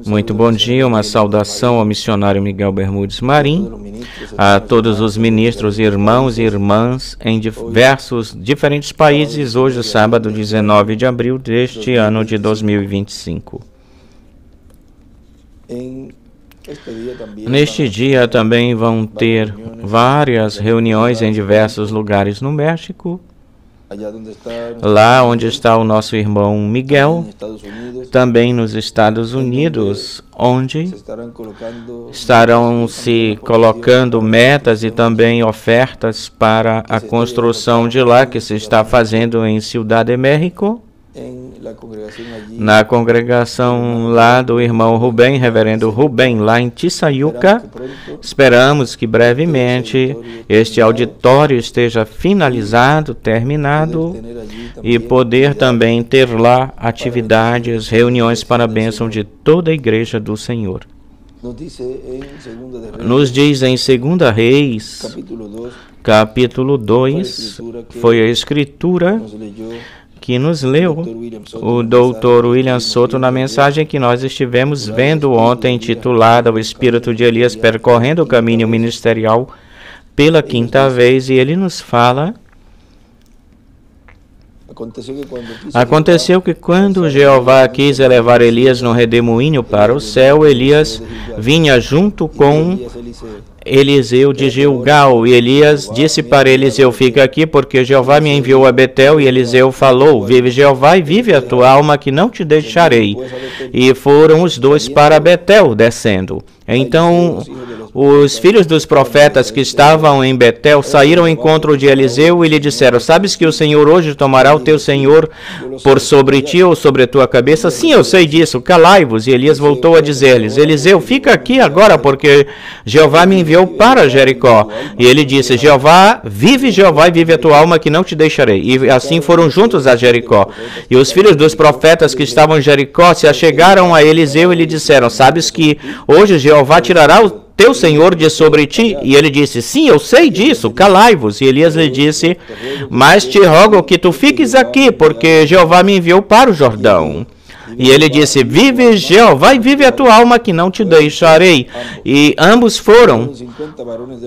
Muito bom dia, uma saudação ao missionário Miguel Bermudes Marim, a todos os ministros, irmãos e irmãs em diversos diferentes países, hoje sábado 19 de abril deste ano de 2025. Neste dia também vão ter várias reuniões em diversos lugares no México, lá onde está o nosso irmão Miguel, também nos Estados Unidos, onde estarão se colocando metas e também ofertas para a construção de lá, que se está fazendo em Ciudad de México, na congregação lá do irmão Rubem, reverendo Rubem, lá em Tissayuca. Esperamos que brevemente este auditório esteja finalizado, terminado, e poder também ter lá atividades, reuniões para a bênção de toda a igreja do Senhor. Nos diz em 2 Reis, capítulo 2, foi a escritura que nos leu o Dr. William Soto na mensagem que nós estivemos vendo ontem, intitulada O Espírito de Elias percorrendo o caminho ministerial pela quinta vez, e ele nos fala: aconteceu que quando Jeová quis elevar Elias no redemoinho para o céu, Elias vinha junto com Eliseu de Gilgal, e Elias disse para Eliseu: fica aqui, porque Jeová me enviou a Betel. E Eliseu falou: vive Jeová e vive a tua alma, que não te deixarei. E foram os dois para Betel, descendo. Então os filhos dos profetas que estavam em Betel saíram ao encontro de Eliseu e lhe disseram: sabes que o Senhor hoje tomará o teu senhor por sobre ti ou sobre a tua cabeça? Sim, eu sei disso, calai-vos. E Elias voltou a dizer-lhes: Eliseu, fica aqui agora, porque Jeová me enviou para Jericó. E ele disse: Jeová e vive a tua alma, que não te deixarei. E assim foram juntos a Jericó. E os filhos dos profetas que estavam em Jericó se achegaram a Eliseu e lhe disseram: sabes que hoje Jeová tirará o teu senhor de sobre ti? E ele disse: sim, eu sei disso, calai-vos. E Elias lhe disse: mas te rogo que tu fiques aqui, porque Jeová me enviou para o Jordão. E ele disse: vive Jeová e vive a tua alma, que não te deixarei. E ambos foram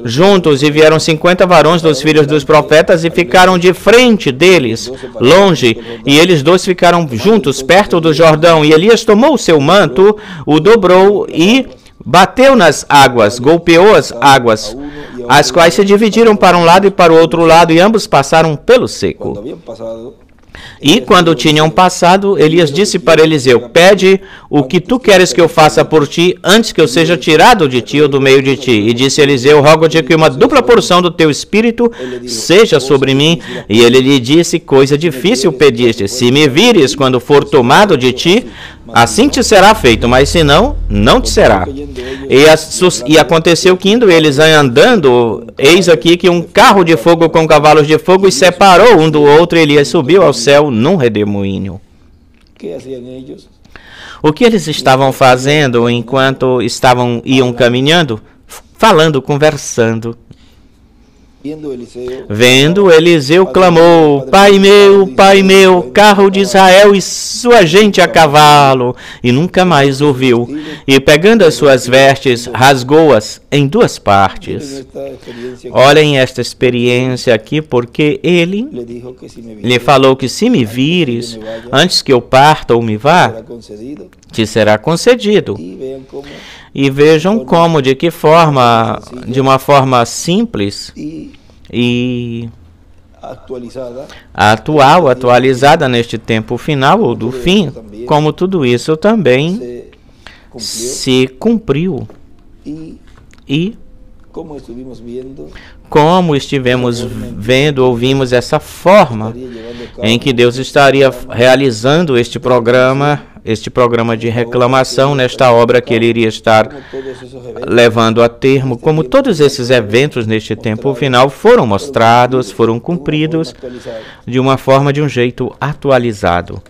juntos, e vieram 50 varões dos filhos dos profetas e ficaram de frente deles, longe, e eles dois ficaram juntos, perto do Jordão. E Elias tomou o seu manto, o dobrou e bateu nas águas, golpeou as águas, as quais se dividiram para um lado e para o outro lado, e ambos passaram pelo seco. E quando tinham passado, Elias disse para Eliseu: pede o que tu queres que eu faça por ti, antes que eu seja tirado de ti ou do meio de ti. E disse Eliseu: rogo-te que uma dupla porção do teu espírito seja sobre mim. E ele lhe disse: coisa difícil pediste, se me vires quando for tomado de ti, assim te será feito, mas se não, não te será. E aconteceu que, indo eles andando, eis aqui que um carro de fogo com cavalos de fogo os separou um do outro, e Elias subiu ao céu num redemoinho. O que eles estavam fazendo enquanto iam caminhando? Falando, conversando. Vendo, Eliseu clamou: Pai meu, carro de Israel e sua gente a cavalo. E nunca mais o viu. E pegando as suas vestes, rasgou-as em duas partes. Olhem esta experiência aqui, porque ele lhe falou que se me vires, antes que eu parta ou me vá, te será concedido. E vejam como, de que forma, de uma forma simples e atualizada neste tempo final ou do fim, como tudo isso também se cumpriu. E como estivemos vendo, ouvimos essa forma em que Deus estaria realizando este programa de reclamação, nesta obra que ele iria estar levando a termo, como todos esses eventos neste tempo final foram mostrados, foram cumpridos de uma forma, de um jeito atualizado.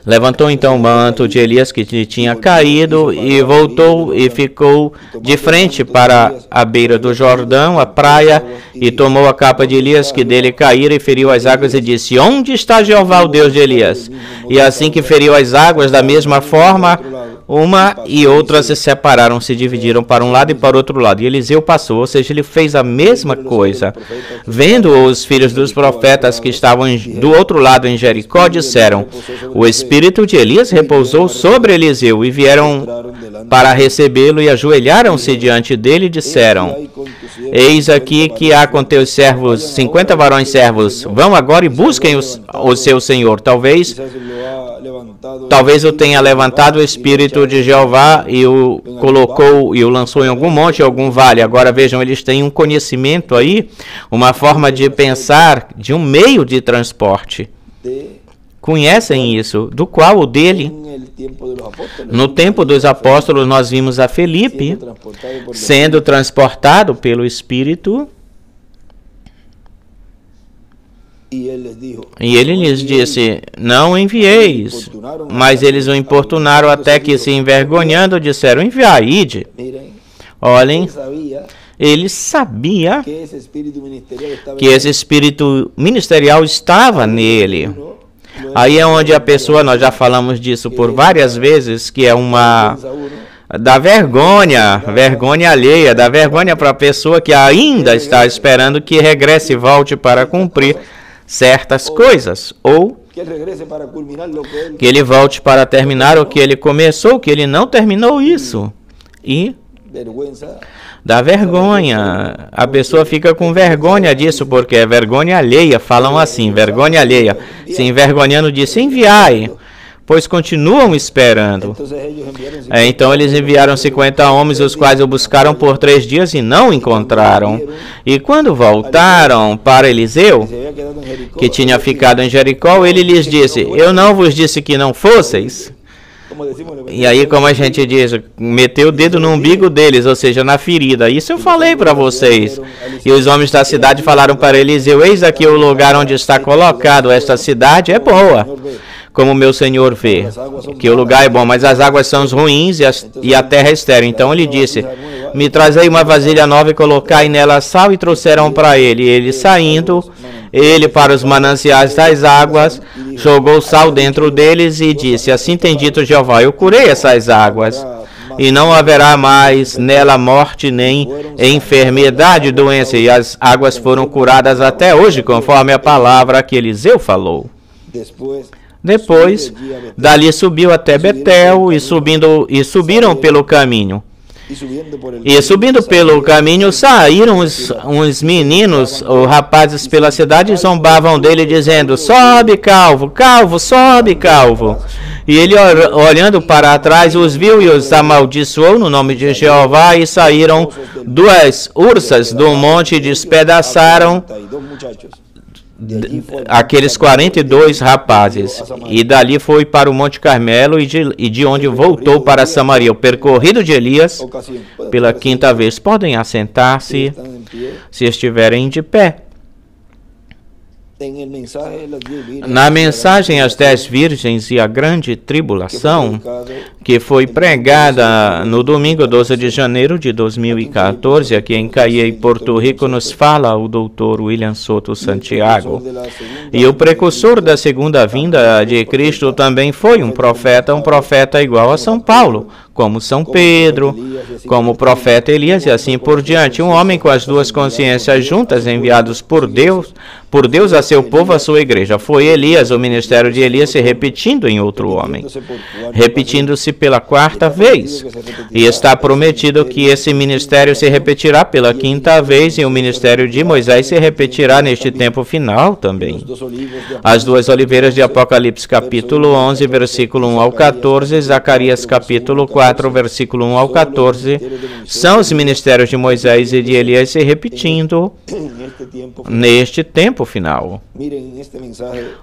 Levantou então o manto de Elias que lhe tinha caído e voltou e ficou de frente para a beira do Jordão, a praia, e tomou a capa de Elias que dele caíra e feriu as águas e disse: onde está Jeová, o Deus de Elias? E assim que feriu as águas da mesma forma, uma e outra se separaram, se dividiram para um lado e para o outro lado. E Eliseu passou, ou seja, ele fez a mesma coisa. Vendo os filhos dos profetas que estavam do outro lado em Jericó, disseram: o espírito de Elias repousou sobre Eliseu, e vieram para recebê-lo e ajoelharam-se diante dele e disseram: eis aqui que há com teus servos 50 varões servos. Vão agora e busquem o seu senhor. Talvez o tenha levantado o espírito de Jeová e o colocou e o lançou em algum monte, em algum vale. Agora vejam, eles têm um conhecimento aí, uma forma de pensar, de um meio de transporte. Conhecem isso, do qual o dele. No tempo dos apóstolos, nós vimos a Felipe sendo transportado pelo Espírito. E ele lhes disse: não envieis. Mas eles o importunaram até que, se envergonhando, disseram: enviai, ide. Olhem, ele sabia que esse espírito ministerial estava nele. Aí é onde a pessoa, nós já falamos disso por várias vezes, que é uma da vergonha alheia, da vergonha para a pessoa que ainda está esperando que regresse e volte para cumprir certas coisas, ou que ele volte para terminar o que ele começou, que ele não terminou isso. E da vergonha, a pessoa fica com vergonha disso, porque é vergonha alheia, falam assim, vergonha alheia, se envergonhando disso, enviai, pois continuam esperando. Então eles enviaram 50 homens, os quais o buscaram por 3 dias e não encontraram. E quando voltaram para Eliseu, que tinha ficado em Jericó, ele lhes disse: eu não vos disse que não fosseis? E aí, como a gente diz, meteu o dedo no umbigo deles, ou seja, na ferida. Isso eu falei para vocês. E os homens da cidade falaram para Eliseu: eis aqui o lugar onde está colocado esta cidade, é boa, como meu senhor vê, que o lugar é bom, mas as águas são ruins e a terra é estéril. Então ele disse: me trazei uma vasilha nova e colocai nela sal, e trouxeram para ele. E ele, saindo, ele para os mananciais das águas, jogou sal dentro deles e disse: assim tem dito Jeová, eu curei essas águas, e não haverá mais nela morte, nem enfermidade, doença. E as águas foram curadas até hoje, conforme a palavra que Eliseu falou. Depois, dali subiu até Betel, e subiram pelo caminho. E subindo pelo caminho, saíram uns meninos, ou rapazes, pela cidade, e zombavam dele, dizendo: sobe, calvo, calvo, sobe, calvo. E ele, olhando para trás, os viu e os amaldiçoou no nome de Jeová, e saíram 2 ursas do monte e despedaçaram aqueles 42 rapazes, e dali foi para o Monte Carmelo, e de onde voltou para Samaria, o percorrido de Elias pela 5ª vez. Podem assentar-se, se estiverem de pé. Na mensagem As 10 Virgens e a Grande Tribulação, que foi pregada no domingo 12 de janeiro de 2014, aqui em Caiei, Porto Rico, nos fala o Dr. William Soto Santiago. E o precursor da segunda vinda de Cristo também foi um profeta igual a São Paulo, como São Pedro, como o profeta Elias e assim por diante. Um homem com as 2 consciências juntas, enviados por Deus a seu povo, a sua igreja. Foi Elias, o ministério de Elias se repetindo em outro homem, repetindo-se pela 4ª vez. E está prometido que esse ministério se repetirá pela 5ª vez, e o ministério de Moisés se repetirá neste tempo final também. As 2 oliveiras de Apocalipse capítulo 11, versículo 1 ao 14, Zacarias capítulo 4, versículo 1 ao 14, são os ministérios de Moisés e de Elias se repetindo neste tempo final.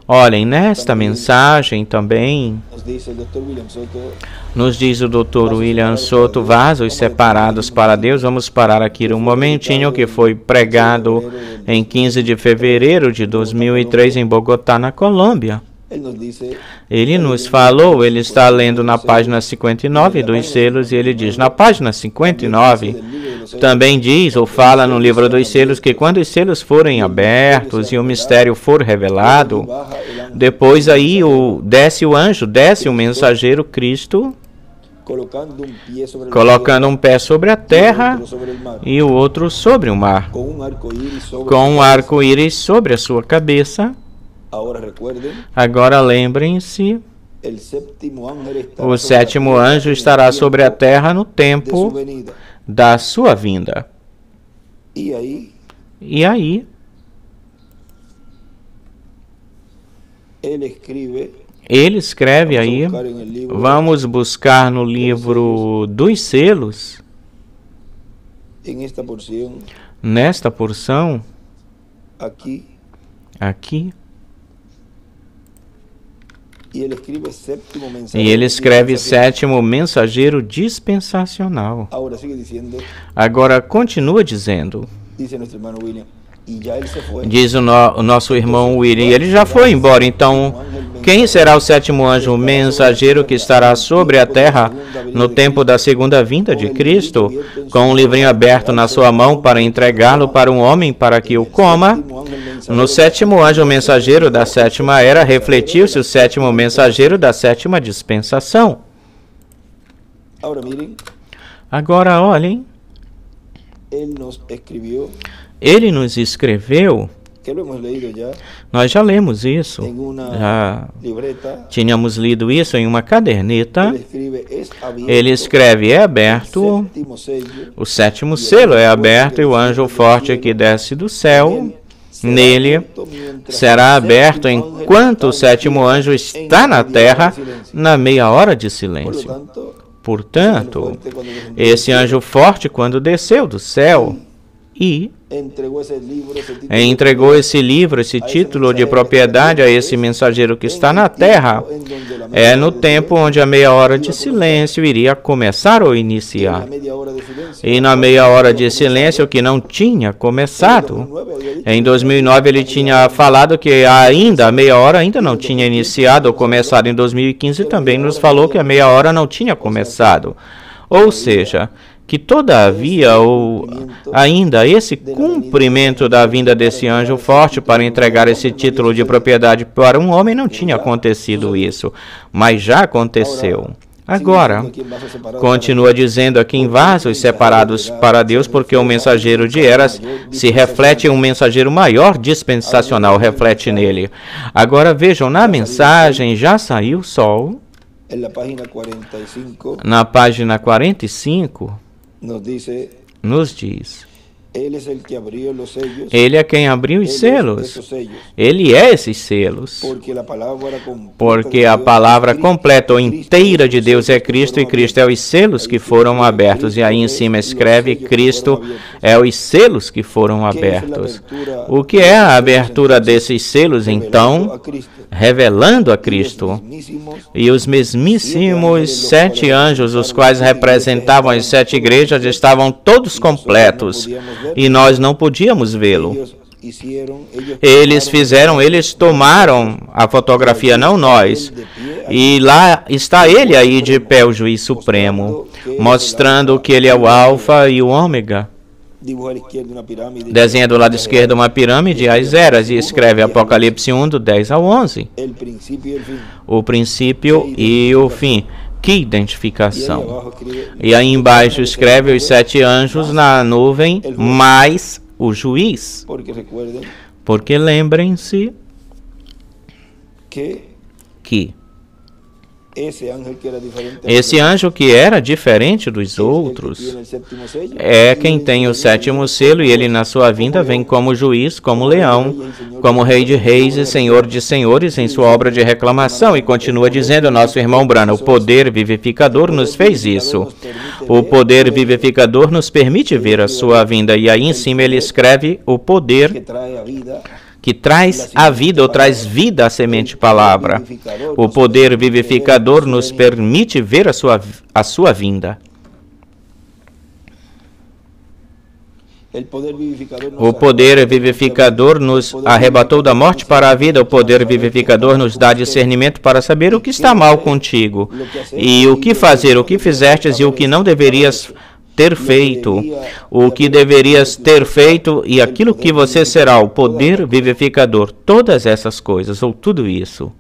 Olhem, nesta mensagem também nos diz o Dr. William Soto: vasos separados para Deus. Vamos parar aqui um momentinho, que foi pregado em 15 de fevereiro de 2003 em Bogotá, na Colômbia. Ele nos falou, ele está lendo na página 59 dos selos, e ele diz: na página 59 também diz ou fala no livro dos selos que quando os selos forem abertos e o mistério for revelado, depois aí desce o anjo, desce o mensageiro Cristo, colocando um pé sobre a terra e o outro sobre o mar, com um arco-íris sobre a sua cabeça. Agora lembrem-se, o sétimo anjo estará sobre a terra no tempo da sua vinda. E aí, ele escreve aí, vamos buscar no livro dos selos, nesta porção, aqui, e ele escreve sétimo mensageiro dispensacional. Agora continua dizendo, diz o nosso irmão William, ele já foi embora, então quem será o sétimo anjo mensageiro que estará sobre a terra no tempo da segunda vinda de Cristo, com um livrinho aberto na sua mão para entregá-lo para um homem para que o coma? No sétimo anjo mensageiro da sétima era, refletiu-se o sétimo mensageiro da sétima dispensação. Agora olhem, ele nos escreveu, nós já lemos isso, já tínhamos lido isso em uma caderneta. Ele escreve, é aberto, o sétimo selo é aberto e o anjo forte que desce do céu, nele será aberto enquanto o sétimo anjo está na terra, na meia hora de silêncio. Portanto, esse anjo forte, quando desceu do céu e entregou esse livro, esse título de propriedade a esse mensageiro que está na terra, é no tempo onde a meia hora de silêncio iria começar ou iniciar. E na meia hora de silêncio que não tinha começado, em 2009 ele tinha falado que ainda a meia hora ainda não tinha iniciado ou começado. Em 2015 também nos falou que a meia hora não tinha começado. Ou seja, que todavia ou ainda esse cumprimento da vinda desse anjo forte para entregar esse título de propriedade para um homem não tinha acontecido isso, mas já aconteceu. Agora, continua dizendo aqui em vasos separados para Deus, porque o mensageiro de eras se reflete em um mensageiro maior dispensacional, reflete nele. Agora vejam, na mensagem já saiu o sol, na página 45, nos diz, ele é quem abriu os selos. Ele é esses selos. Porque a palavra completa ou inteira de Deus é Cristo, e Cristo é os selos que foram abertos. E aí em cima escreve, Cristo é os selos que foram abertos. O que é a abertura desses selos, então? Revelando a Cristo. E os mesmíssimos 7 anjos, os quais representavam as 7 igrejas, estavam todos completos. E nós não podíamos vê-lo. Eles tomaram a fotografia, não nós. E lá está ele aí de pé, o juiz supremo, mostrando que ele é o alfa e o ômega. Desenha do lado esquerdo uma pirâmide, as eras, e escreve Apocalipse 1, do 10 ao 11. O princípio e o fim. Que identificação! E aí embaixo escreve os 7 anjos na nuvem, mais o juiz. Porque lembrem-se que esse anjo que era diferente dos outros é quem tem o 7º selo, e ele na sua vinda vem como juiz, como leão, como rei de reis e senhor de senhores em sua obra de reclamação. E continua dizendo nosso irmão Branham, o poder vivificador nos fez isso. O poder vivificador nos permite ver a sua vinda. E aí em cima ele escreve o poder que traz a vida, ou traz vida à semente palavra. O poder vivificador nos permite ver a sua vinda. O poder vivificador nos arrebatou da morte para a vida. O poder vivificador nos dá discernimento para saber o que está mal contigo, e o que fazer, o que fizestes e o que não deverias ter feito, o que deverias ter feito e aquilo que você será, o poder vivificador, todas essas coisas, ou tudo isso.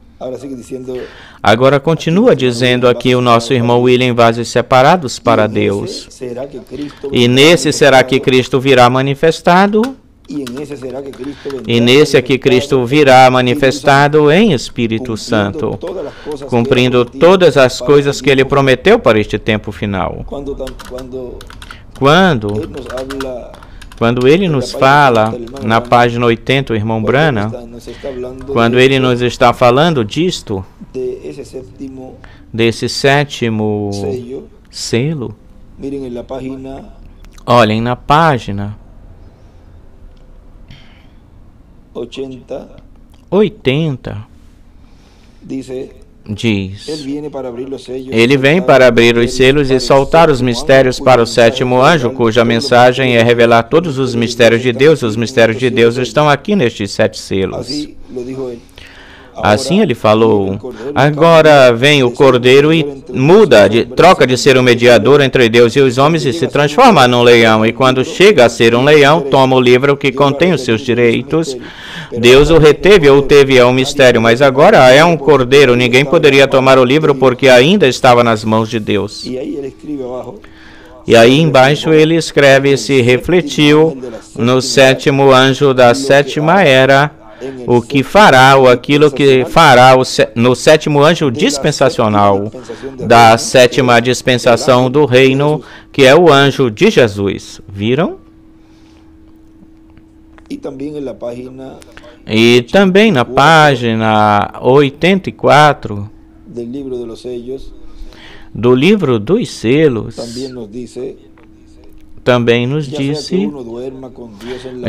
Agora continua dizendo aqui o nosso irmão William, vasos separados para Deus. E nesse será que Cristo virá manifestado? E nesse aqui Cristo virá manifestado em Espírito Santo, cumprindo todas as coisas que Ele prometeu para este tempo final. Quando Ele nos fala, na página 80, o irmão Branham, quando Ele nos está falando disto, desse sétimo selo, olhem na página 80, diz, Ele vem para abrir os selos e soltar os mistérios para o sétimo anjo, cuja mensagem é revelar todos os mistérios de Deus. Os mistérios de Deus estão aqui nestes 7 selos. Assim ele falou. Agora vem o Cordeiro e troca de ser um mediador entre Deus e os homens e se transforma num leão. E quando chega a ser um leão, toma o livro que contém os seus direitos. Deus o reteve ou teve um mistério, mas agora é um cordeiro. Ninguém poderia tomar o livro porque ainda estava nas mãos de Deus. E aí embaixo ele escreve: se refletiu no sétimo anjo da sétima era, o que fará ou aquilo que fará no sétimo anjo dispensacional da sétima dispensação do reino, que é o anjo de Jesus. Viram? E também na página 84 do livro dos selos, também nos disse,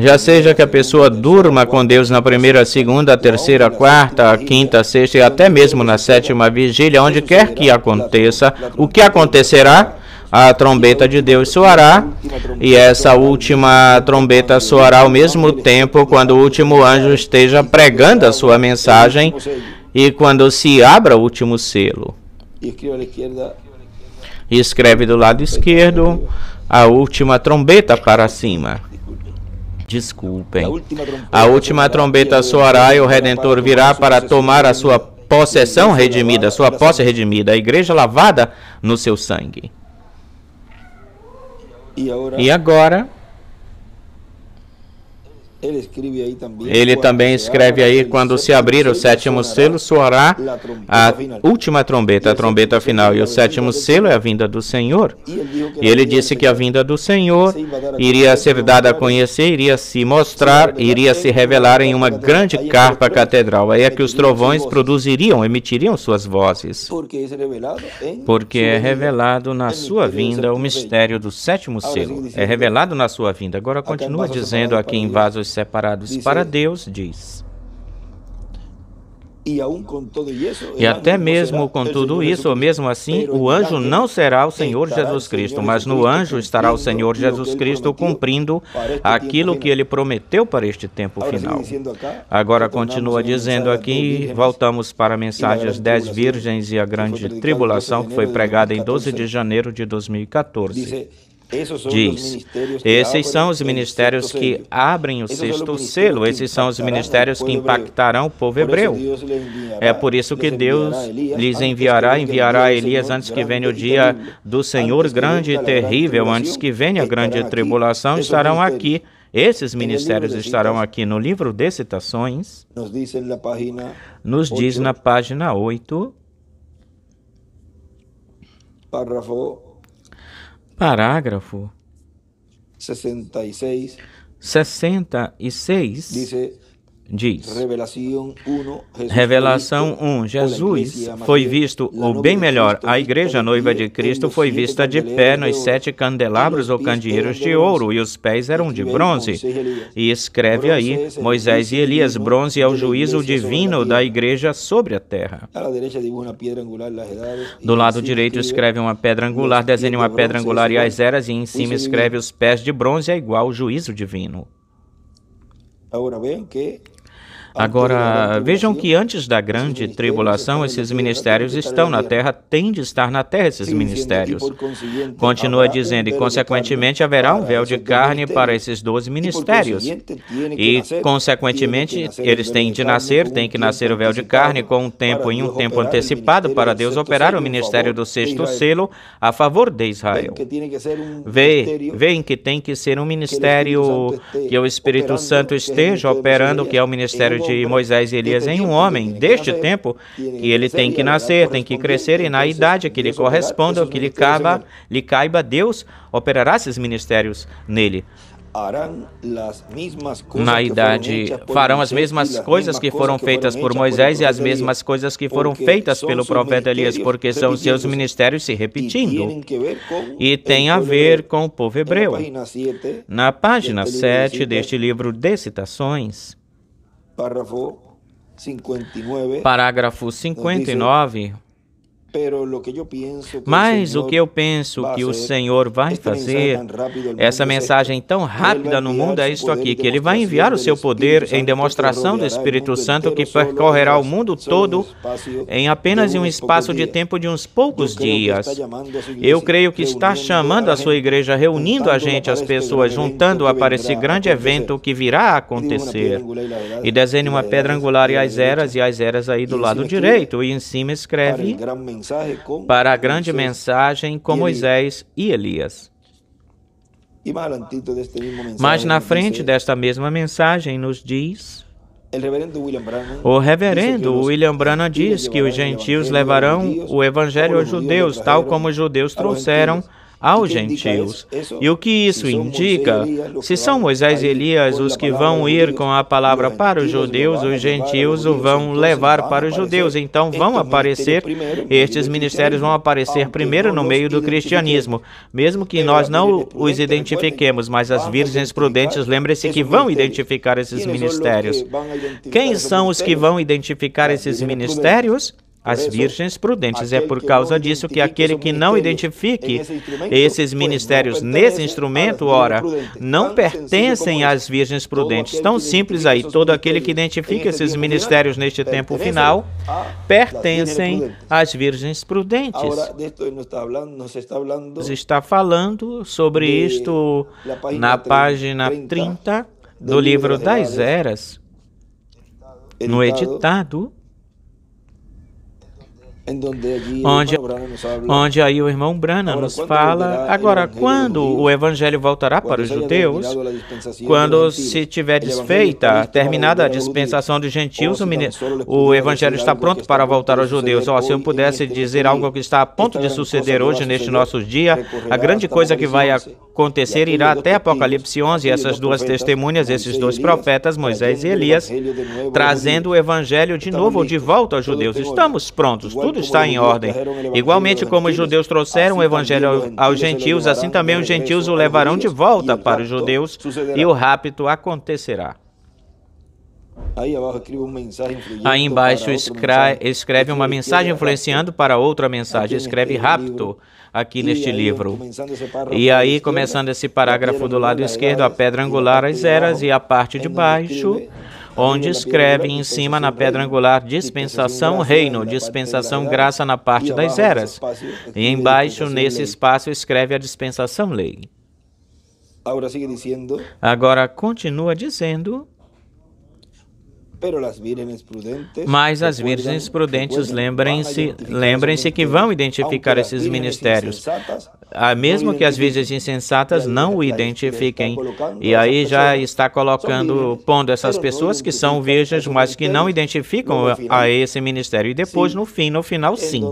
já seja que a pessoa durma com Deus na primeira, segunda, terceira, quarta, quinta, sexta e até mesmo na sétima vigília, onde quer que aconteça, o que acontecerá? A trombeta de Deus soará, e essa última trombeta soará ao mesmo tempo quando o último anjo esteja pregando a sua mensagem e quando se abra o último selo. E escreve do lado esquerdo a última trombeta para cima. Desculpem. A última trombeta soará e o Redentor virá para tomar a sua possessão redimida, sua posse redimida, a igreja lavada no seu sangue. E agora, ele também escreve aí, quando se abrir o sétimo selo, soará a última trombeta, a trombeta final. E o sétimo selo é a vinda do Senhor. E ele disse que a vinda do Senhor iria ser dada a conhecer, iria se mostrar, iria se revelar em uma grande carpa catedral. Aí é que os trovões emitiriam suas vozes. Porque é revelado na sua vinda o mistério do sétimo selo. É revelado na sua vinda. Agora continua dizendo aqui em vasos separados para Deus, diz. E até mesmo com tudo isso, ou mesmo assim, o anjo não será o Senhor Jesus Cristo, mas no anjo estará o Senhor Jesus Cristo cumprindo aquilo que ele prometeu para este tempo final. Agora continua dizendo aqui, voltamos para a mensagem das 10 virgens e a grande tribulação, que foi pregada em 12 de janeiro de 2014. Diz, esses são os ministérios que abrem o sexto selo, esses são os ministérios que impactarão o povo hebreu. É por isso que Deus lhes enviará Elias antes que venha o dia do Senhor grande e terrível, antes que venha a grande tribulação, estarão aqui. Esses ministérios estarão aqui no livro de citações, nos diz na página 8, parágrafo 66, diz, Revelação 1, Jesus foi visto, ou bem melhor, a igreja noiva de Cristo foi vista de pé nos 7 candelabros ou candeeiros de ouro, e os pés eram de bronze. E escreve aí, Moisés e Elias, bronze é o juízo divino da igreja sobre a terra. Do lado direito escreve uma pedra angular, desenha uma pedra angular e as eras, e em cima escreve os pés de bronze é igual ao juízo divino. Agora, vejam que antes da grande tribulação, esses ministérios estão na terra, têm de estar na terra esses ministérios. Continua dizendo, e consequentemente haverá um véu de carne para esses 12 ministérios. E consequentemente, eles têm de nascer, tem que nascer o véu de carne com um tempo em um tempo antecipado para Deus operar o ministério do sexto selo a favor de Israel. Veem que tem que ser um ministério que o Espírito Santo esteja operando, que é o ministério de Moisés e Elias em um homem deste tempo, que ele tem que nascer, tem que crescer, e na idade que lhe corresponda, que lhe caiba, Deus operará esses ministérios nele. Na idade, farão as mesmas coisas que foram feitas por Moisés e as mesmas coisas que foram feitas pelo profeta Elias, porque são seus ministérios se repetindo. E tem a ver com o povo hebreu. Na página 7 deste livro de citações, parágrafo 59, mas o que eu penso que o Senhor vai fazer, essa mensagem tão rápida no mundo é isto aqui, que Ele vai enviar o seu poder em demonstração do Espírito Santo que percorrerá o mundo todo em apenas um espaço de tempo de uns poucos dias. Eu creio que está chamando a sua igreja, reunindo a gente, as pessoas, juntando-a para esse grande evento que virá a acontecer. E desenhe uma pedra angular e as eras aí do lado direito, e em cima escreve para a grande mensagem com Moisés e Elias. Mas na frente desta mesma mensagem nos diz, o reverendo William Branham diz que os gentios levarão o evangelho aos judeus, tal como os judeus trouxeram aos gentios. E o que isso indica? Se são Moisés e Elias os que vão ir com a palavra para os judeus, os gentios o vão levar para os judeus. Então vão aparecer, estes ministérios vão aparecer primeiro no meio do cristianismo. Mesmo que nós não os identifiquemos, mas as virgens prudentes, lembre-se que vão identificar esses ministérios. Quem são os que vão identificar esses ministérios? As virgens prudentes. É por causa disso que aquele que não identifique esses ministérios nesse instrumento, ora, não pertencem às virgens prudentes. Tão simples aí. Todo aquele que identifica esses ministérios neste tempo final, pertencem às virgens prudentes. Está falando sobre isto na página 30 do livro das Eras, no editado, onde aí o irmão Branham nos fala, agora, quando o evangelho voltará para os judeus, quando se tiver desfeita, terminada a dispensação dos gentios, o evangelho está pronto para voltar aos judeus. Se eu pudesse dizer algo que está a ponto de suceder hoje, neste nosso dia, a grande coisa que vai acontecer irá até Apocalipse 11, essas duas testemunhas, esses dois profetas, Moisés e Elias, trazendo o evangelho de novo ou de volta aos judeus. Estamos prontos, tudo está em ordem. Igualmente como os judeus trouxeram o evangelho aos gentios, assim também os gentios o levarão de volta para os judeus e o rapto acontecerá. Aí embaixo escreve uma mensagem influenciando para outra mensagem, escreve rapto aqui neste livro. E aí, começando esse parágrafo do lado esquerdo, a pedra angular, as eras, e a parte de baixo, onde escreve em cima na pedra angular dispensação reino, dispensação graça na parte das eras. E embaixo, nesse espaço, escreve a dispensação lei. Agora continua dizendo, mas as virgens prudentes, lembrem-se que vão identificar esses ministérios, mesmo que as virgens insensatas não o identifiquem. E aí já está pondo essas pessoas que são virgens, mas que não identificam a esse ministério. E depois, no final, sim,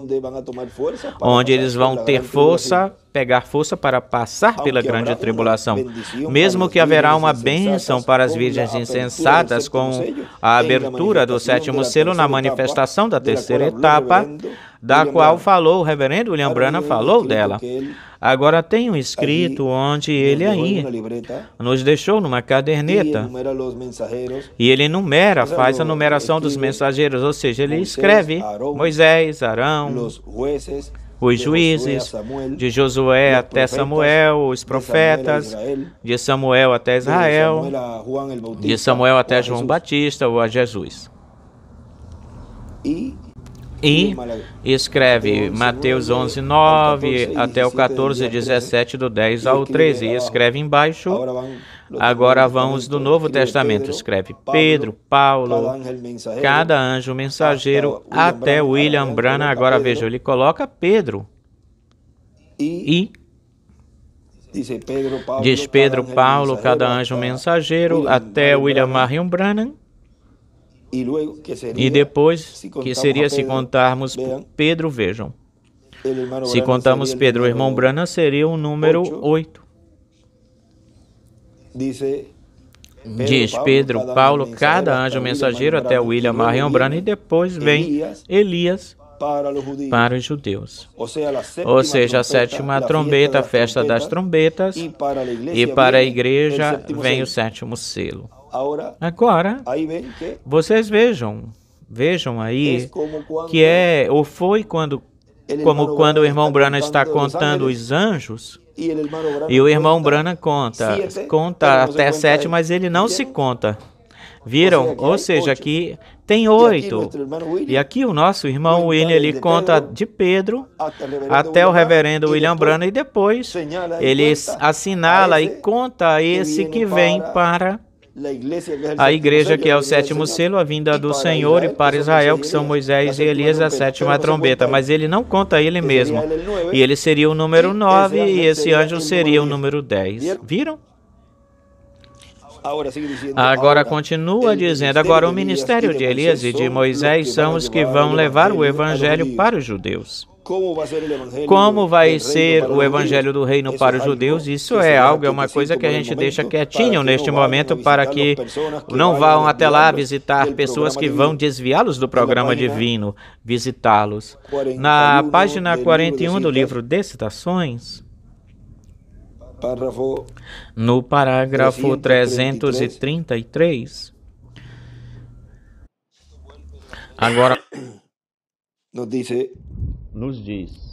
onde eles vão ter força, pegar força para passar pela grande tribulação. Mesmo que haverá uma bênção para as virgens insensatas com a abertura do sétimo selo na manifestação da terceira etapa, da qual falou o reverendo William Branham, falou dela. Agora tem um escrito onde ele aí nos deixou numa caderneta, e ele faz a numeração dos mensageiros, ou seja, ele escreve Moisés, Arão, os juízes, de Josué até Samuel, os profetas, de Samuel até Israel, de Samuel até João Batista ou a Jesus. E escreve Mateus 11:9 até o 14:17, do 10 ao 13. E escreve embaixo, agora vão os do Novo Testamento. Escreve Pedro, Paulo, cada anjo mensageiro, até William Branham. Agora veja, ele coloca Pedro. E diz Pedro, Paulo, cada anjo mensageiro, até William Marion Branham. E depois, que seria se contarmos Pedro, vejam. Se contamos Pedro, o irmão Branham, seria o número 8. Diz Pedro, Paulo, cada anjo mensageiro, até William Marion Branham. E depois vem Elias para os judeus. Ou seja, a sétima trombeta, a festa das trombetas. E para a igreja vem o sétimo selo. Agora, vocês vejam aí que ou foi como quando o irmão Branham está contando os anjos, e o irmão Branham conta até 7, mas ele não se conta. Viram? Ou seja, aqui tem 8. E aqui o nosso irmão William, ele conta de Pedro até o reverendo William Branham, e depois ele assinala e conta esse que vem para a igreja, que é o sétimo selo, a vinda do Senhor, e para Israel, que são Moisés e Elias, a sétima trombeta. Mas ele não conta ele mesmo. E ele seria o número 9 e esse anjo seria o número 10. Viram? Agora continua dizendo, agora o ministério de Elias e de Moisés são os que vão levar o evangelho para os judeus. Como vai ser o evangelho do reino para os judeus? Isso é uma coisa que a gente deixa quietinho neste momento, para que não vão até lá visitar pessoas que vão desviá-los do programa divino, visitá-los. Na página 41 do livro de Citações, no parágrafo 333, agora nos diz,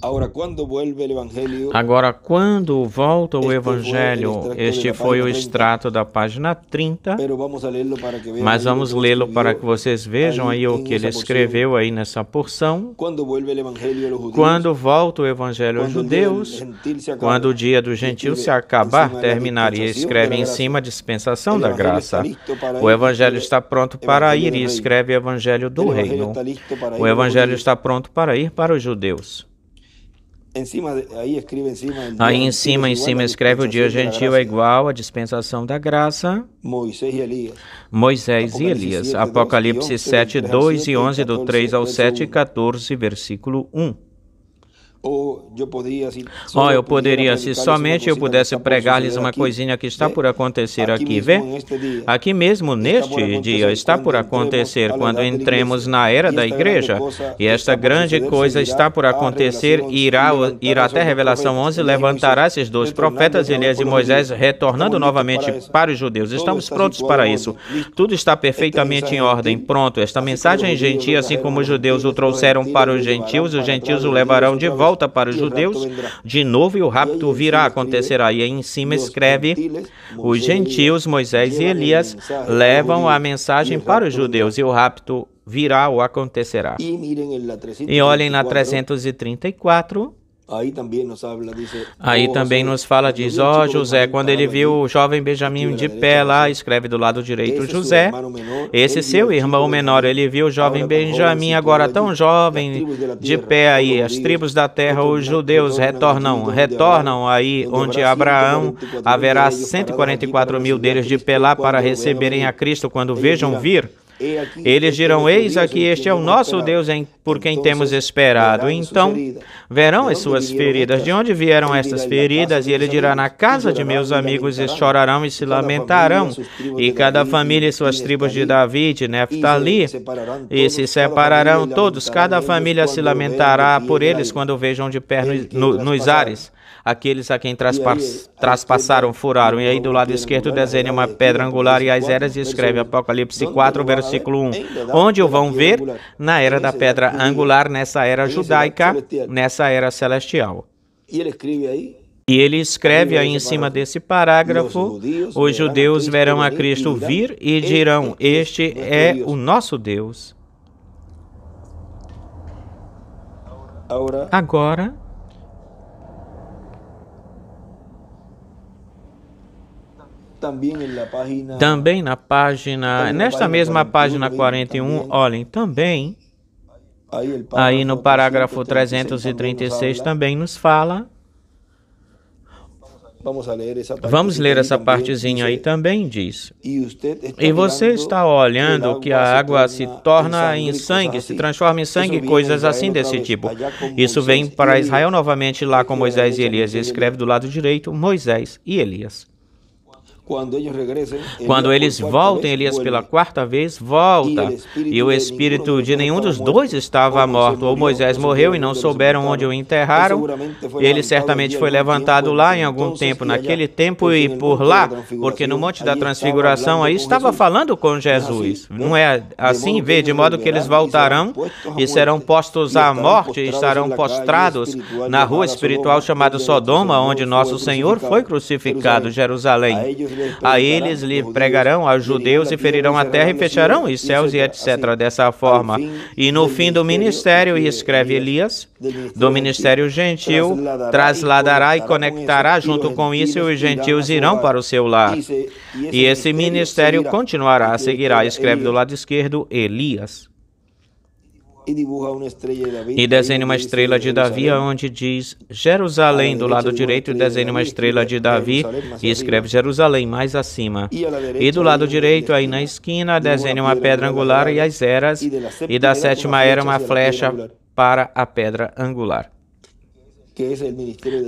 agora quando volta o Evangelho, este foi o extrato da página 30, mas vamos lê-lo para que vocês vejam aí o que ele escreveu aí nessa porção. Quando volta o Evangelho aos judeus, quando o dia dos gentios se acabar, terminar, e escreve em cima a dispensação da graça. O Evangelho está pronto para ir, e escreve Evangelho do reino. O Evangelho está pronto para ir para os judeus. Aí em cima escreve o dia gentil é igual à dispensação da graça, Moisés e Elias. Apocalipse 7, 2 e 11, do 3 ao 7 e 14, versículo 1. Eu poderia, se somente eu pudesse pregar-lhes uma coisinha que está por acontecer aqui, vê? Aqui mesmo, neste dia, está por acontecer, quando entremos na era da igreja, e esta grande coisa está por acontecer, irá até Revelação 11, levantará esses dois profetas, Elias e Moisés, retornando novamente para os judeus. Estamos prontos para isso. Tudo está perfeitamente em ordem, pronto. Esta mensagem gentil, assim como os judeus o trouxeram para os gentios o levarão de volta para os judeus de novo, e o rapto virá, acontecerá. E aí em cima escreve, os gentios, Moisés e Elias, levam a mensagem para os judeus, e o rapto virá ou acontecerá. E olhem na 334, aí também nos fala, diz, José, quando ele viu o jovem Benjamim de pé lá, escreve do lado direito José, esse seu irmão menor, ele viu o jovem Benjamim agora tão jovem de pé aí, as tribos da terra, os judeus retornam aí onde Abraão, haverá 144 mil deles de pé lá para receberem a Cristo quando vejam vir. Eles dirão, eis aqui, este é o nosso Deus por quem temos esperado. Então verão as suas feridas. De onde vieram estas feridas? E ele dirá, na casa de meus amigos, e chorarão e se lamentarão. E cada família e suas tribos de Davi, de Neftali, e se separarão todos. Cada família se lamentará por eles quando vejam de pé nos ares aqueles a quem traspassaram, furaram. E aí do lado esquerdo desenha uma pedra angular e as eras, e escreve Apocalipse 4, versículo versículo 1. Onde o vão ver? Na era da pedra angular, nessa era judaica, nessa era celestial. E ele escreve aí em cima desse parágrafo: os judeus verão a Cristo vir e dirão: este é o nosso Deus. Agora, também na página, nesta mesma página 41, olhem, também, aí no parágrafo 336 também nos fala. Vamos ler essa partezinha aí também, diz. E você está olhando que a água se torna em sangue, se transforma em sangue, coisas assim desse tipo. Isso vem para Israel novamente lá com Moisés e Elias. Ele escreve do lado direito, Moisés e Elias. Quando eles voltem, Elias pela quarta vez volta, e o espírito de nenhum dos dois estava morto, ou Moisés morreu e não souberam onde o enterraram. Ele certamente foi levantado lá em algum tempo, naquele tempo e por lá, porque no Monte da Transfiguração aí estava falando com Jesus. Não é assim? Vê, de modo que eles voltarão e serão postos à morte e estarão postrados na rua espiritual chamada Sodoma, onde nosso Senhor foi crucificado, Jerusalém. A eles lhe pregarão aos judeus e ferirão a terra e fecharão os céus e etc. Dessa forma. E no fim do ministério, e escreve Elias, do ministério gentil, trasladará e conectará junto com isso e os gentios irão para o seu lar. E esse ministério continuará, seguirá, escreve do lado esquerdo, Elias. E desenha uma estrela de Davi, onde diz Jerusalém do lado direito, e desenha uma estrela de Davi e escreve Jerusalém mais acima. E do lado direito, aí na esquina, desenha uma pedra angular e as eras, e da sétima era uma flecha para a pedra angular,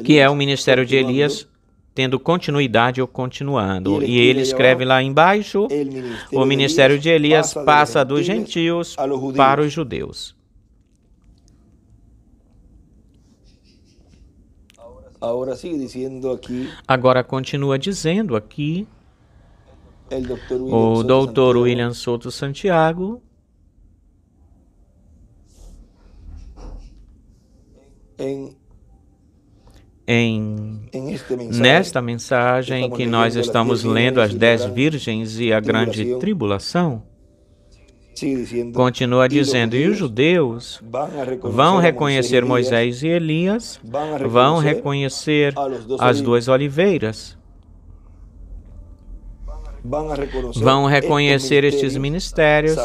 que é o ministério de Elias, tendo continuidade ou continuando. E ele escreve lá embaixo, o ministério de Elias passa dos gentios para os judeus. Agora continua dizendo aqui o Dr. William Souto Santiago, nesta mensagem que nós estamos lendo, as 10 virgens e a grande tribulação, continua dizendo, e os judeus vão reconhecer Moisés e Elias, vão reconhecer as 2 oliveiras, vão reconhecer estes ministérios,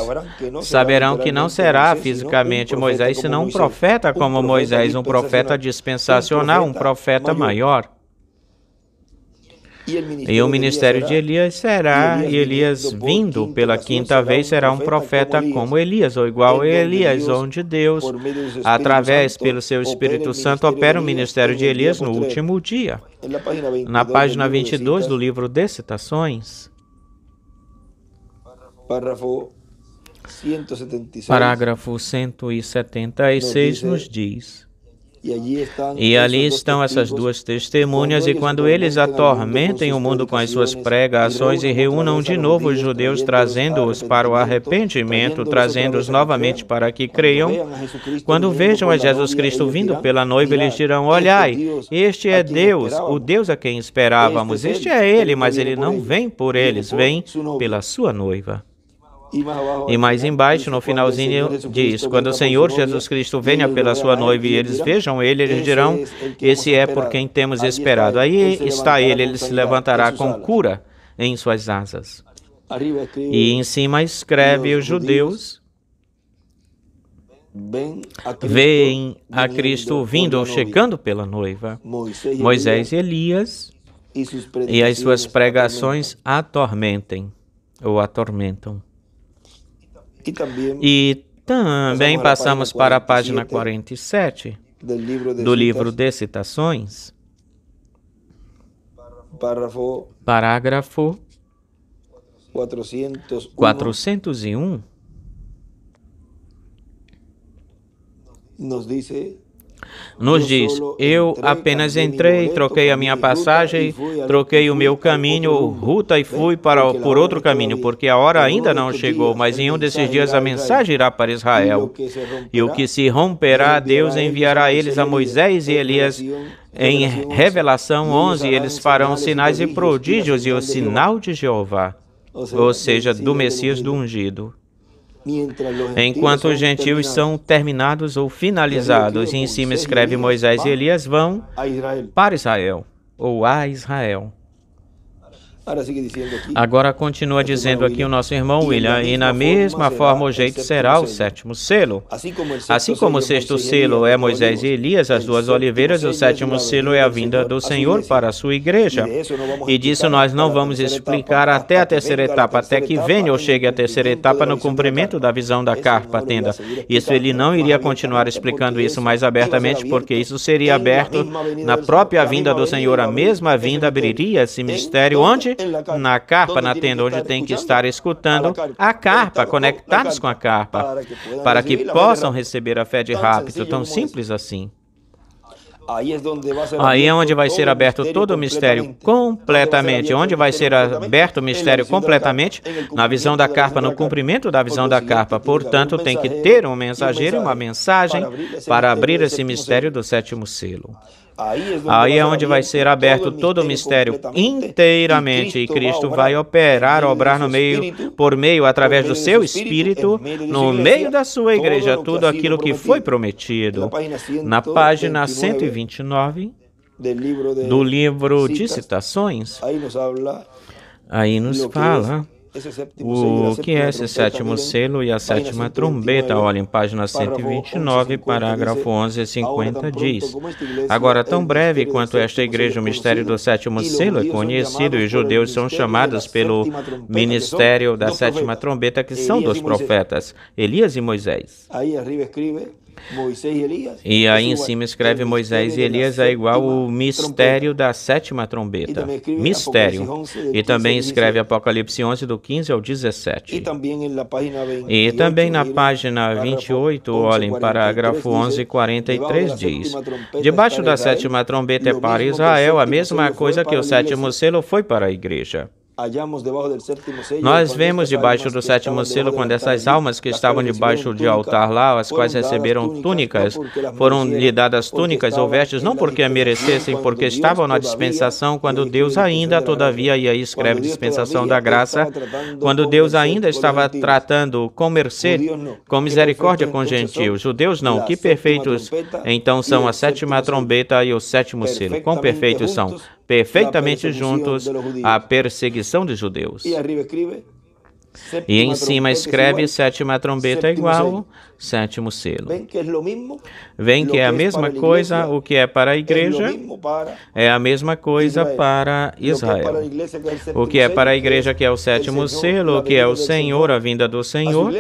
saberão que não será fisicamente Moisés, senão um profeta como Moisés, um profeta dispensacional, um profeta maior. E o ministério de Elias será, e Elias vindo pela 5ª vez, será um profeta como Elias, ou igual a Elias, onde Deus, através pelo seu Espírito Santo, opera o ministério de Elias no último dia. Na página 22 do livro de Citações, parágrafo 176 nos diz: e ali estão essas 2 testemunhas, e quando eles atormentem o mundo com as suas pregações e reúnam de novo os judeus, trazendo-os para o arrependimento, trazendo-os novamente para que creiam, quando vejam a Jesus Cristo vindo pela noiva, eles dirão, olhai, este é Deus, o Deus a quem esperávamos, este é Ele, mas Ele não vem por eles, vem pela sua noiva. E mais embaixo, no finalzinho, diz, quando o Senhor Jesus Cristo venha pela sua noiva e eles vejam Ele, eles dirão, esse é por quem temos esperado. Aí está Ele se levantará com cura em suas asas. E em cima escreve os judeus, veem a Cristo vindo ou chegando pela noiva. Moisés e Elias, e as suas pregações atormentam. E também passamos para a página 47 do livro de Citações, parágrafo 401, nos diz: eu apenas entrei, troquei a minha passagem, troquei o meu caminho, ruta e fui por outro caminho, porque a hora ainda não chegou, mas em um desses dias a mensagem irá para Israel. E o que se romperá, Deus enviará a eles a Moisés e Elias. Em Revelação 11, eles farão sinais e prodígios e o sinal de Jeová, ou seja, do Messias, do ungido. Enquanto os gentios são terminados ou finalizados, e em cima escreve: Moisés e Elias vão para Israel, ou a Israel. Agora continua dizendo aqui o nosso irmão William: e na mesma forma o jeito será o sétimo selo. Assim como o sexto selo é Moisés e Elias, as duas oliveiras, o sétimo selo é a vinda do Senhor para a sua igreja. E disso nós não vamos explicar até a terceira etapa, até que venha ou chegue a terceira etapa no cumprimento da visão da carpa, a tenda. Isso ele não iria continuar explicando isso mais abertamente, porque isso seria aberto na própria vinda do Senhor. A mesma vinda abriria esse mistério onde? Na carpa, na tenda, onde tem que estar escutando a carpa, conectados com a carpa, para que possam receber a fé de rápido, tão simples assim. Aí é onde vai ser aberto todo o mistério completamente. Onde vai ser aberto o mistério completamente? Na visão da carpa, no cumprimento da visão da carpa. Portanto, tem que ter um mensageiro e uma mensagem para abrir esse mistério do sétimo selo. Aí é onde vai ser aberto todo o mistério inteiramente, e Cristo vai obrar no meio, por meio, através do seu Espírito, no meio da sua igreja, tudo aquilo que foi prometido. Na página 129 do livro de citações, aí nos fala o que é esse sétimo selo e a sétima trombeta. Olha, em página 129, parágrafo 11:50 diz: agora, tão breve quanto esta igreja, o mistério do sétimo selo é conhecido, e os judeus são chamados pelo ministério da sétima trombeta, que são dos profetas, Elias e Moisés. E aí em cima escreve: Moisés e Elias é igual ao mistério da sétima trombeta. Mistério. E também escreve Apocalipse 11, do 15 ao 17. E também na página 28, olhem, parágrafo 11:43 diz: debaixo da sétima trombeta é para Israel, a mesma coisa que o sétimo selo foi para a igreja. Nós vemos debaixo do sétimo selo quando essas almas que estavam debaixo de altar lá, as quais receberam túnicas, foram lhe dadas túnicas ou vestes, não porque a merecessem, porque estavam na dispensação, quando Deus ainda, todavia, e aí escreve dispensação da graça, quando Deus ainda estava tratando com mercê, com misericórdia com gentios. Judeus não, que perfeitos então são a sétima trombeta e o sétimo selo. Quão perfeitos são? Perfeitamente juntos a perseguição dos judeus. E em cima escreve: sétima trombeta igual sétimo selo. Vem que é a mesma coisa, o que é para a igreja é a mesma coisa para Israel. O que é para a igreja, que é o sétimo selo, o que é o Senhor, a vinda do Senhor,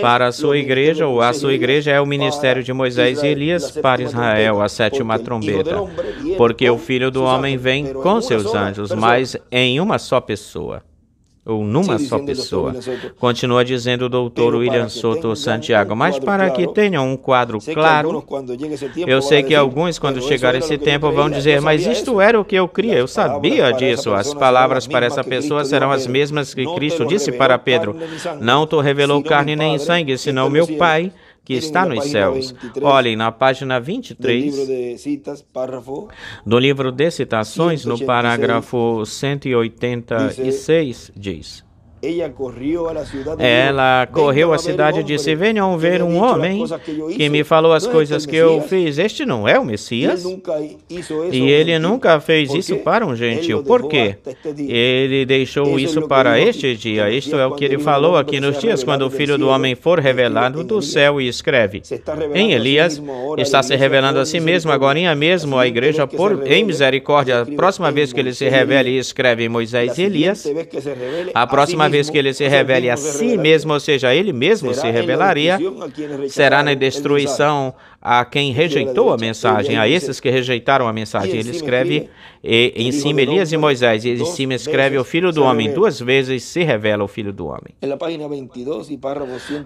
para a sua igreja, ou a sua igreja é o ministério de Moisés e Elias para Israel, a sétima trombeta. Porque o Filho do Homem vem com seus anjos, mas em uma só pessoa. Ou numa só pessoa. Continua dizendo o doutor William Soto Santiago. Mas para que tenham um quadro claro, eu sei que alguns, quando chegar esse tempo, vão dizer: mas isto era o que eu cria, eu sabia disso. As palavras para essa pessoa serão as mesmas que Cristo disse para Pedro: não te revelou carne nem sangue, senão meu Pai que está nos céus. Olhem, na página 23 do livro de citações, no parágrafo 186, diz: ela correu à cidade e disse: venham ver um homem que me falou as coisas que eu fiz. Este não é o Messias? E ele nunca fez isso para um gentil. Por quê? Ele deixou isso para este dia. Isto é o que ele falou aqui nos dias, quando o Filho do Homem for revelado do céu. E escreve: em Elias, está se revelando a si mesmo, agora mesmo a igreja, em misericórdia. A próxima vez que ele se revele, e escreve em Moisés e Elias. A próxima vez que ele se revele a si mesmo, ou seja, ele mesmo se revelaria, será na destruição a quem rejeitou a mensagem, a esses que rejeitaram a mensagem. Ele escreve em cima Elias e Moisés, e em cima escreve o Filho do Homem. 2 vezes se revela o Filho do Homem.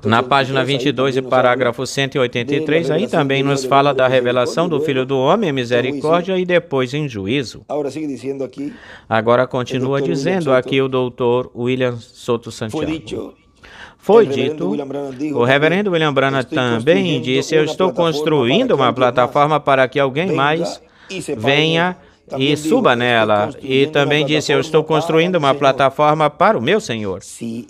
Na página 22 e parágrafo 183, aí também nos fala da revelação do Filho do Homem, misericórdia e depois em juízo. Agora continua dizendo aqui o doutor William Soto Santiago. Foi dito, o reverendo William Branham também disse, eu estou construindo uma plataforma para que alguém mais venha e suba nela. E também disse, eu estou construindo uma plataforma para o meu Senhor. Se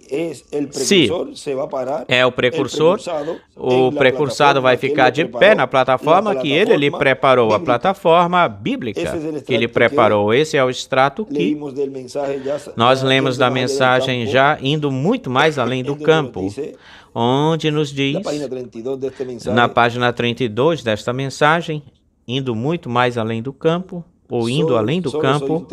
é o precursado vai ficar de pé na plataforma que ele lhe preparou, a plataforma bíblica que ele preparou. Esse é o extrato que nós lemos da mensagem já indo muito mais além do campo, onde nos diz, na página 32 desta mensagem, indo muito mais além do campo, ou indo além do campo,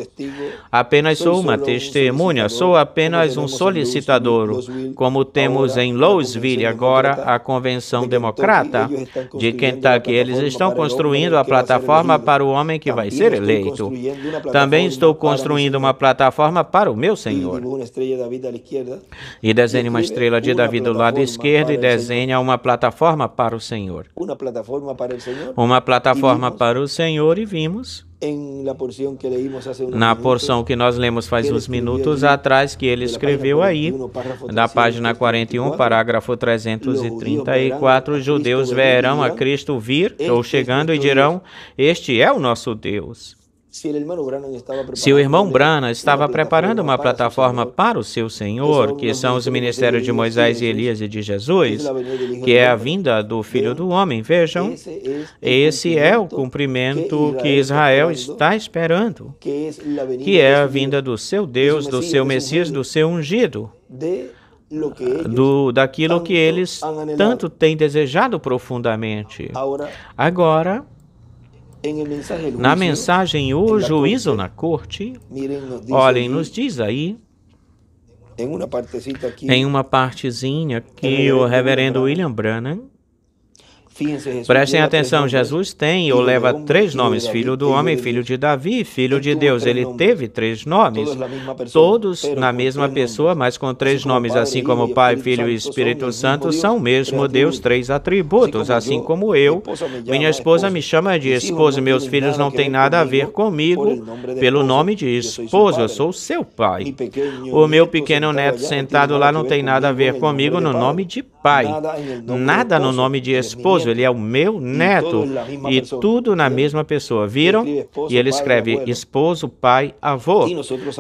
apenas sou uma testemunha, sou apenas um solicitador, como temos em Louisville agora a Convenção Democrata de Kentucky. Eles estão construindo a plataforma para o homem que vai ser eleito. Também estou construindo uma plataforma para o meu Senhor. E desenha uma estrela de Davi do lado esquerdo e desenha uma plataforma para o Senhor. Uma plataforma para o Senhor, e vimos na porção que nós lemos faz uns minutos atrás, que ele escreveu aí, da página 41, parágrafo 334, os judeus verão a Cristo vir, ou chegando, e dirão, este é o nosso Deus. Se o irmão Branham estava preparando uma plataforma para o seu Senhor, que são os ministérios de Moisés e Elias e de Jesus, que é a vinda do Filho do Homem, vejam, esse é o cumprimento que Israel está esperando, que é a vinda do seu Deus, do seu Messias, do seu ungido, daquilo que eles tanto têm desejado profundamente. Agora, na mensagem O Juízo na Corte, olhem, nos diz aí, em uma partezinha, que o reverendo William Branham, prestem atenção, Jesus tem ou leva 3 nomes, Filho do Homem, Filho de Davi, Filho de Deus. Ele teve 3 nomes, todos na mesma pessoa, mas com 3 nomes, assim como Pai, Filho e Espírito Santo são o mesmo Deus, 3 atributos, assim como eu. Minha esposa me chama de esposa, meus filhos não têm nada a ver comigo pelo nome de esposo, eu sou seu pai. O meu pequeno neto sentado lá não tem nada a ver comigo no nome de pai, nada no nome de esposo. Ele é o meu neto, e tudo na mesma pessoa. Viram? E ele escreve esposo, pai, avô.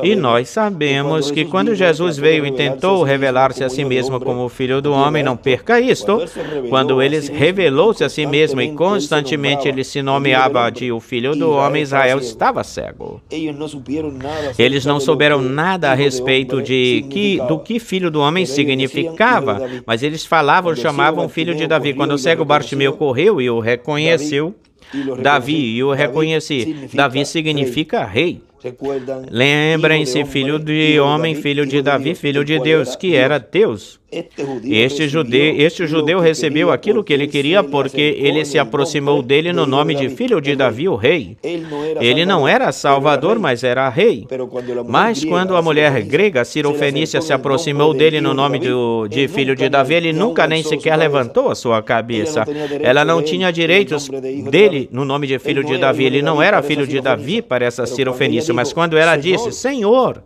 E nós sabemos que quando Jesus veio e tentou revelar-se a si mesmo como o Filho do Homem, não perca isto, quando ele revelou-se a si mesmo e constantemente ele se nomeava de o Filho do Homem, Israel estava cego. Eles não souberam nada a respeito do que Filho do Homem significava, mas eles falavam, chamavam Filho de Davi. Quando o cego Bartimeu correu e o reconheceu, Davi, e o reconheci. Davi significa rei. Lembrem-se, filho de homem, filho de Davi, filho de Deus, que era Deus. Este judeu recebeu aquilo que ele queria porque ele se aproximou dele no nome de filho de Davi, o rei. Ele não era salvador, mas era rei. Mas quando a mulher grega, Cirofenícia, se aproximou dele no nome de filho de Davi, ele nunca nem sequer levantou a sua cabeça. Ela não tinha direitos dele no nome de filho de Davi. Ele não era filho de Davi para essa Cirofenícia, mas quando ela disse, Senhor,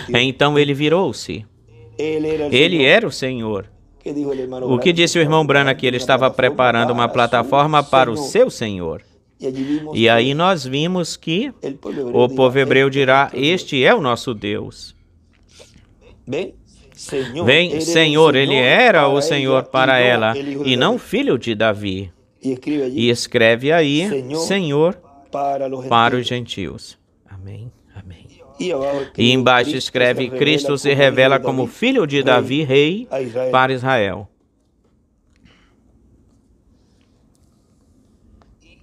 então ele virou-se. Ele era o Senhor. O que disse o irmão Branham? Que ele estava preparando uma plataforma para o seu Senhor. E aí nós vimos que o povo hebreu dirá, este é o nosso Deus. Bem, Senhor, ele era o Senhor para ela, e não filho de Davi. E escreve aí, Senhor, para os gentios. Amém. Amém. E embaixo escreve, Cristo se revela como filho de Davi, rei para Israel.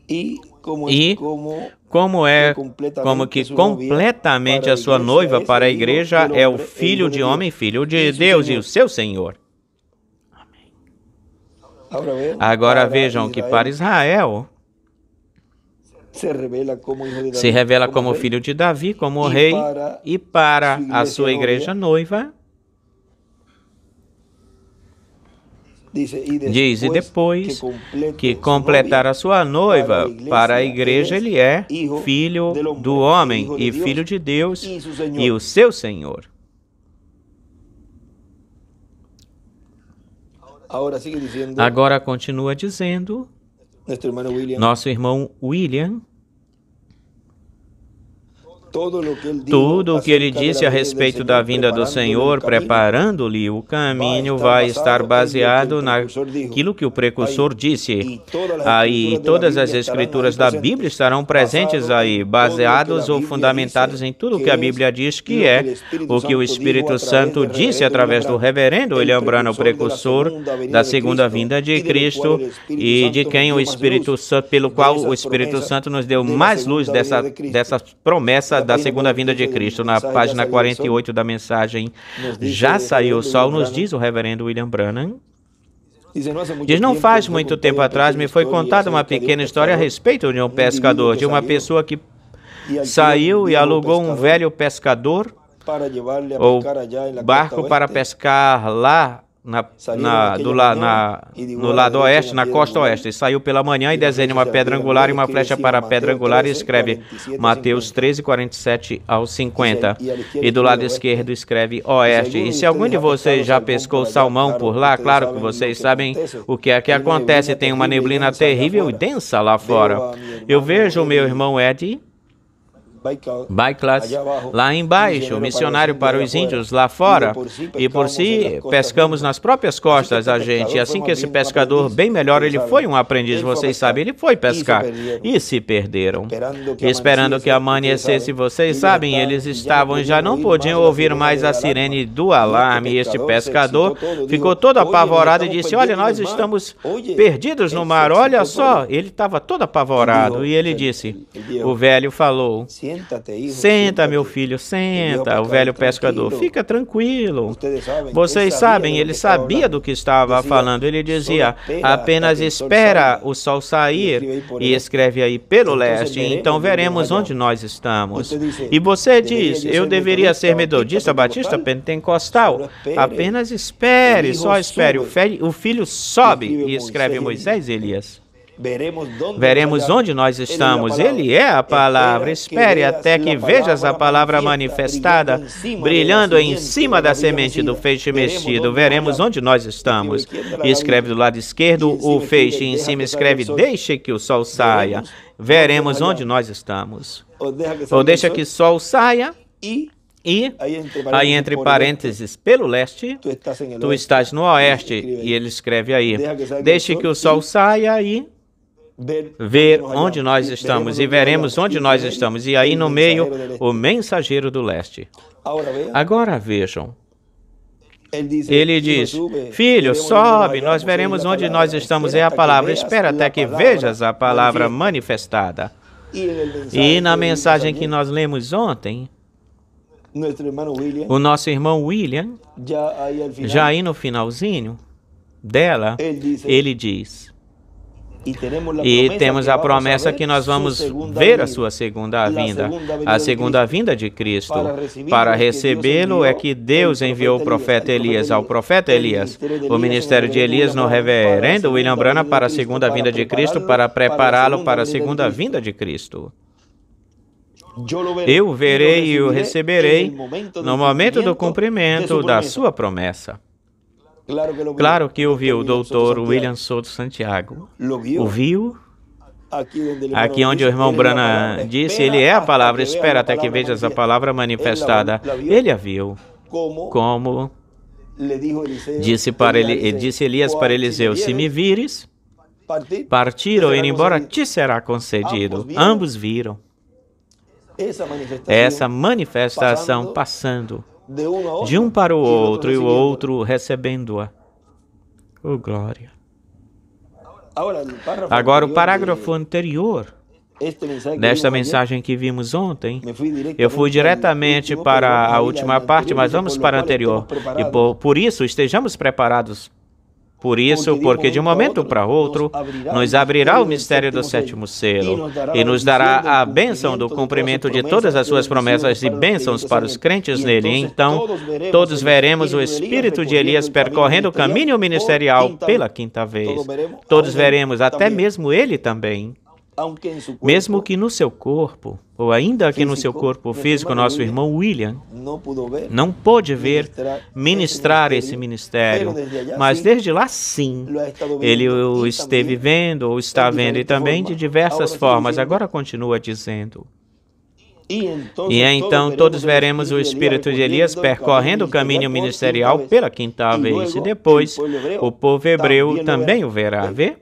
E como que completamente a sua noiva para a igreja é o filho de homem, filho de Deus e o seu Senhor. Agora vejam que para Israel se revela como filho de Davi, como rei, e para a sua igreja noiva, diz, e depois que completar a sua noiva, para a igreja ele é filho do homem e filho de Deus e o seu Senhor. Agora continua dizendo, nosso irmão William, tudo o que ele disse a respeito da vinda do Senhor, preparando-lhe o caminho, vai estar baseado naquilo que o precursor disse. Aí todas as escrituras da Bíblia estarão presentes aí, baseados ou fundamentados em tudo o que a Bíblia diz que é o que o Espírito Santo disse através do reverendo William Branham, o precursor da segunda vinda de Cristo, e de quem o Espírito Santo, pelo qual o Espírito Santo nos deu mais luz dessa promessa da segunda vinda de Cristo. Na página 48 da mensagem Já Saiu o Sol, nos diz o reverendo William Branham. Diz, não faz muito tempo atrás me foi contada uma pequena história a respeito de um pescador, de uma pessoa que saiu e alugou um velho pescador ou barco para pescar lá no lado oeste, na costa oeste. E saiu pela manhã e desenha uma pedra angular e uma flecha para a pedra angular e escreve Mateus 13, 47 ao 50. E do lado esquerdo escreve oeste. E se algum de vocês já pescou salmão por lá, claro que vocês sabem o que é que acontece. Tem uma neblina terrível e densa lá fora. Eu vejo o meu irmão Eddie Baiklas, lá embaixo, missionário para os índios lá fora, e por si pescamos nas próprias costas a gente. E assim que esse pescador, bem melhor, ele foi um aprendiz, vocês sabem, ele foi pescar e se perderam. Esperando que amanhecesse, vocês sabem, eles estavam, já não podiam ouvir mais a sirene do alarme. E este pescador ficou todo apavorado e disse, olha, nós estamos perdidos no mar, olha só. Ele estava todo apavorado e ele disse, o velho falou, senta, meu filho, senta. O velho pescador, fica tranquilo. Vocês sabem, ele sabia do que estava falando. Ele dizia, apenas espera o sol sair e escreve aí pelo leste, então veremos onde nós estamos. E você diz, eu deveria ser metodista, batista, pentecostal. Apenas espere, só espere. O filho sobe e escreve Moisés e Elias. Veremos onde nós estamos. Ele é a palavra. Espere até que vejas a palavra manifestada, brilhando em cima da semente do feixe mexido. Veremos onde nós estamos. E escreve do lado esquerdo o feixe. E em cima escreve, deixe que o sol saia. Veremos onde nós estamos. Ou deixa que o sol saia. E, aí entre parênteses, pelo leste, tu estás no oeste. E ele escreve aí, deixe que o sol saia e ver onde nós estamos, e veremos onde nós estamos. E aí no meio, o mensageiro do leste. Agora vejam. Ele diz, filho, sobe, nós veremos onde nós estamos. É a palavra, espera até que vejas a palavra manifestada. E na mensagem que nós lemos ontem, o nosso irmão William, já aí no finalzinho dela, ele diz, e temos a promessa que nós vamos ver a sua segunda vinda, a segunda vinda de Cristo. Para recebê-lo é que Deus enviou o profeta Elias ao profeta Elias, o ministério de Elias no reverendo William Branham para a segunda vinda de Cristo, para prepará-lo para a segunda vinda de Cristo. Eu verei e o receberei no momento do cumprimento da sua promessa. Claro que ouviu o doutor William Souto Santiago. Ouviu? Aqui onde o irmão Branham disse, ele é a palavra, espera até que vejas a palavra manifestada. Ele a viu. Como disse Elias para Eliseu, se me vires, partir ou ir embora, te será concedido. Ambos viram essa manifestação passando de um para o outro e o outro recebendo-a. Oh, glória! Agora, o parágrafo anterior desta mensagem que vimos ontem, eu fui diretamente para a última parte, mas vamos para a anterior. E por isso, estejamos preparados Por isso, porque de um momento para outro, nos abrirá o mistério do sétimo selo e nos dará a bênção do cumprimento de todas as suas promessas e bênçãos para os crentes nele. Então, todos veremos o espírito de Elias percorrendo o caminho ministerial pela quinta vez. Todos veremos, até mesmo ele também. Mesmo que no seu corpo, ou ainda que no seu corpo físico, nosso irmão William não pôde ver ministrar esse ministério, mas desde lá sim, ele o esteve vendo ou está vendo e também de diversas formas. Agora continua dizendo. E então todos veremos o espírito de Elias percorrendo o caminho ministerial pela quinta vez e depois o povo hebreu também o verá. Vê?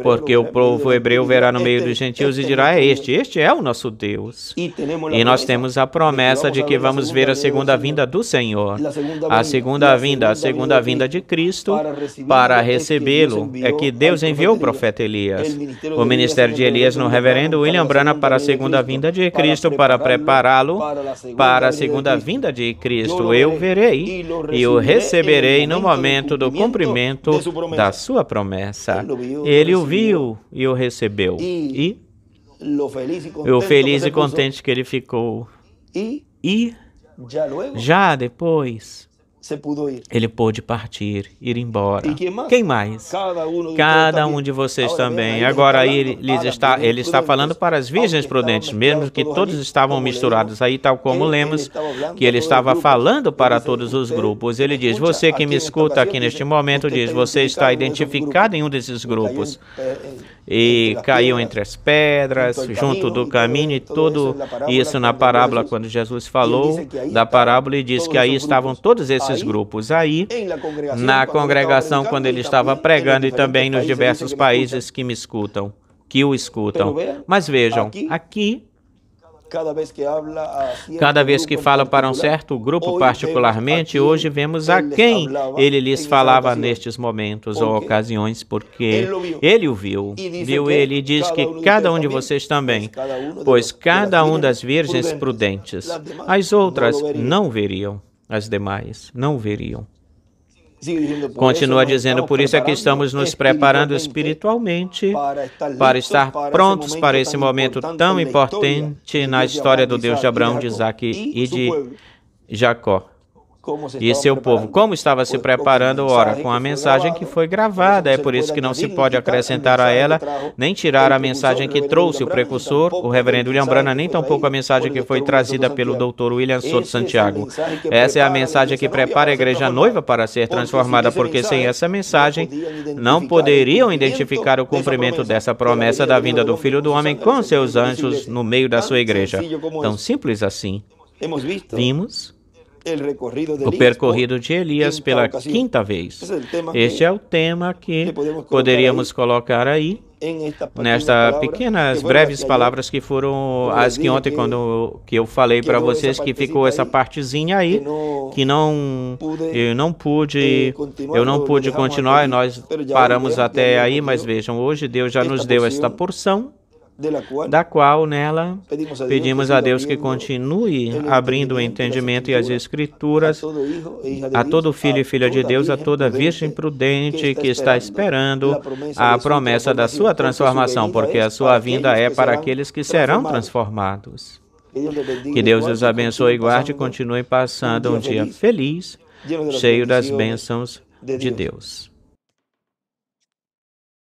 Porque o povo hebreu verá no meio dos gentios e dirá, este é o nosso Deus. E nós temos a promessa de que vamos ver a segunda vinda do Senhor. A segunda vinda de Cristo para recebê-lo é que Deus enviou o profeta Elias. O ministério de Elias no reverendo William Branham para a segunda vinda de Cristo, para prepará-lo para a segunda vinda de Cristo. Eu verei e o receberei no momento do cumprimento da sua promessa. Ele o viu e o recebeu. E o feliz e contente que ele ficou. E já depois, ele pôde partir, ir embora. Quem mais? Cada um de vocês também. Agora ele está falando para as virgens prudentes, mesmo que todos estavam misturados aí, tal como lemos, que ele estava falando para todos os grupos. Ele diz, você que me escuta aqui neste momento, diz, você está identificado em um desses grupos. E caiu entre as pedras, junto do caminho, e tudo isso na parábola, quando Jesus falou da parábola, e diz que aí estavam todos esses grupos. Aí, na congregação, quando ele estava pregando, e também nos diversos países que me escutam, que o escutam. Mas vejam, aqui, cada vez que fala para um certo grupo particularmente, hoje vemos a quem ele lhes falava nestes momentos ou ocasiões, porque ele o viu. Viu ele e diz que cada um de vocês também, pois cada um das virgens prudentes, as outras não veriam, as demais não veriam. Continua dizendo, por isso é que estamos nos preparando espiritualmente para estar prontos para esse momento tão importante na história do Deus de Abraão, de Isaac e de Jacó. E seu povo, como estava se preparando, ora, com a mensagem que foi gravada. É por isso que não se pode acrescentar a ela, nem tirar a mensagem que trouxe o precursor, o reverendo William Branham, nem tampouco a mensagem que foi trazida pelo Dr. William Souto Santiago. Essa é a mensagem que prepara a igreja noiva para ser transformada, porque sem essa mensagem não poderiam identificar o cumprimento dessa promessa da vinda do Filho do Homem com seus anjos no meio da sua igreja. Tão simples assim. Vimos o percorrido de Elias pela quinta vez. Este é o tema que poderíamos colocar aí, nestas pequenas, breves palavras que foram as que ontem, que eu falei para vocês, que ficou essa partezinha aí, que eu não pude continuar, e nós paramos até aí, mas vejam, hoje Deus já nos deu esta porção, da qual nela pedimos a Deus que continue abrindo o entendimento e as escrituras a todo filho e filha de Deus, a toda virgem prudente que está esperando a promessa da sua transformação, porque a sua vinda é para aqueles que serão transformados. Que Deus os abençoe e guarde e continue passando um dia feliz, cheio das bênçãos de Deus.